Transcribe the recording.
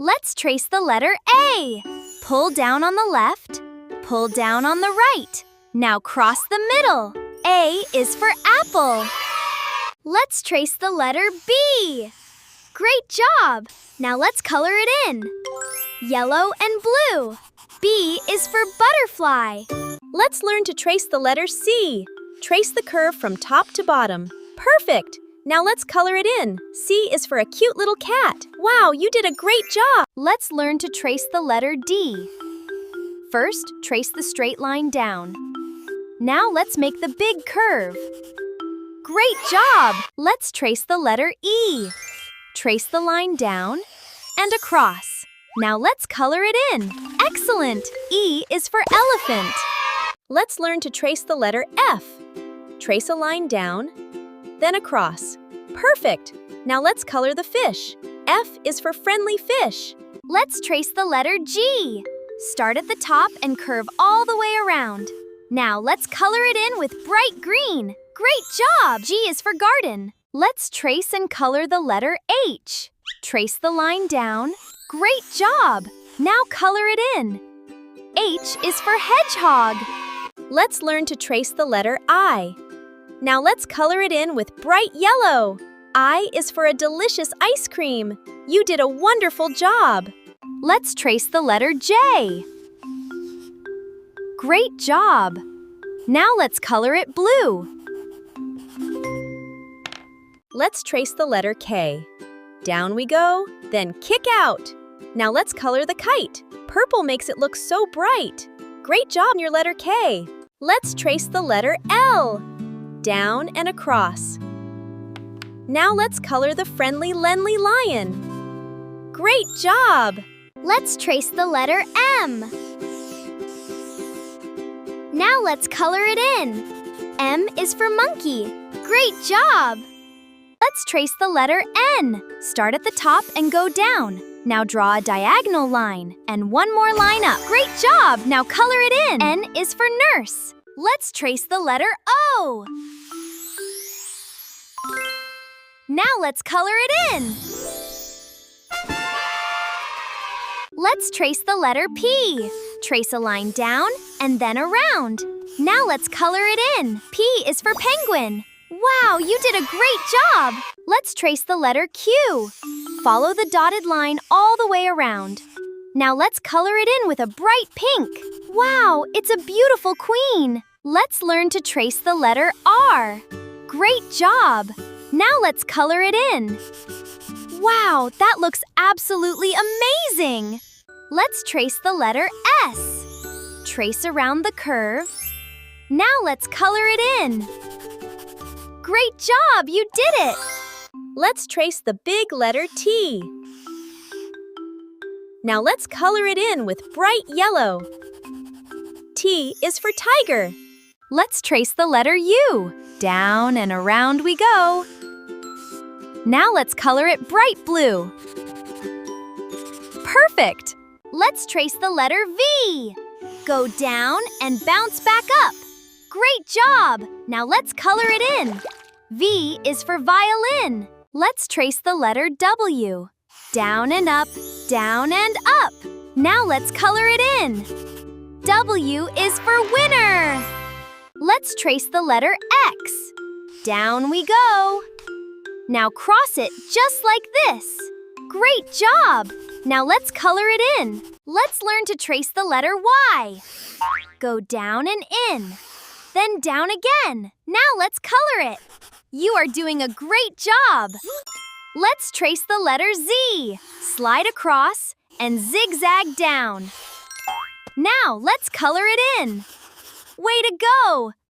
Let's trace the letter A. Pull down on the left, pull down on the right. Now cross the middle. A is for apple. Let's trace the letter B. Great job! Now let's color it in. Yellow and blue. B is for butterfly. Let's learn to trace the letter C. Trace the curve from top to bottom. Perfect! Now let's color it in. C is for a cute little cat. Wow, you did a great job! Let's learn to trace the letter D. First, trace the straight line down. Now let's make the big curve. Great job! Let's trace the letter E. Trace the line down and across. Now let's color it in. Excellent! E is for elephant. Let's learn to trace the letter F. Trace a line down, then across. Perfect! Now let's color the fish. F is for friendly fish. Let's trace the letter G. Start at the top and curve all the way around. Now let's color it in with bright green. Great job! G is for garden. Let's trace and color the letter H. Trace the line down. Great job! Now color it in. H is for hedgehog. Let's learn to trace the letter I. Now let's color it in with bright yellow. I is for a delicious ice cream. You did a wonderful job. Let's trace the letter J. Great job! Now let's color it blue. Let's trace the letter K. Down we go, then kick out. Now let's color the kite. Purple makes it look so bright. Great job on your letter K. Let's trace the letter L. Down and across. Now let's color the friendly Lenly lion. Great job! Let's trace the letter M. Now let's color it in. M is for monkey. Great job! Let's trace the letter N. Start at the top and go down. Now draw a diagonal line and one more line up. Great job! Now color it in. N is for nurse. Let's trace the letter O. Now let's color it in. Let's trace the letter P. Trace a line down and then around. Now let's color it in. P is for penguin. Wow, you did a great job! Let's trace the letter Q. Follow the dotted line all the way around. Now let's color it in with a bright pink. Wow, it's a beautiful queen. Let's learn to trace the letter R. Great job! Now let's color it in. Wow, that looks absolutely amazing! Let's trace the letter S. Trace around the curve. Now let's color it in. Great job! You did it! Let's trace the big letter T. Now let's color it in with bright yellow. T is for tiger. Let's trace the letter U. Down and around we go. Now let's color it bright blue. Perfect! Let's trace the letter V. Go down and bounce back up. Great job! Now let's color it in. V is for violin. Let's trace the letter W. Down and up, down and up. Now let's color it in. W is for winner. Let's trace the letter X. Down we go. Now cross it just like this. Great job! Now let's color it in. Let's learn to trace the letter Y. Go down and in. Then down again. Now let's color it. You are doing a great job. Let's trace the letter Z. Slide across and zigzag down. Now let's color it in. Way to go!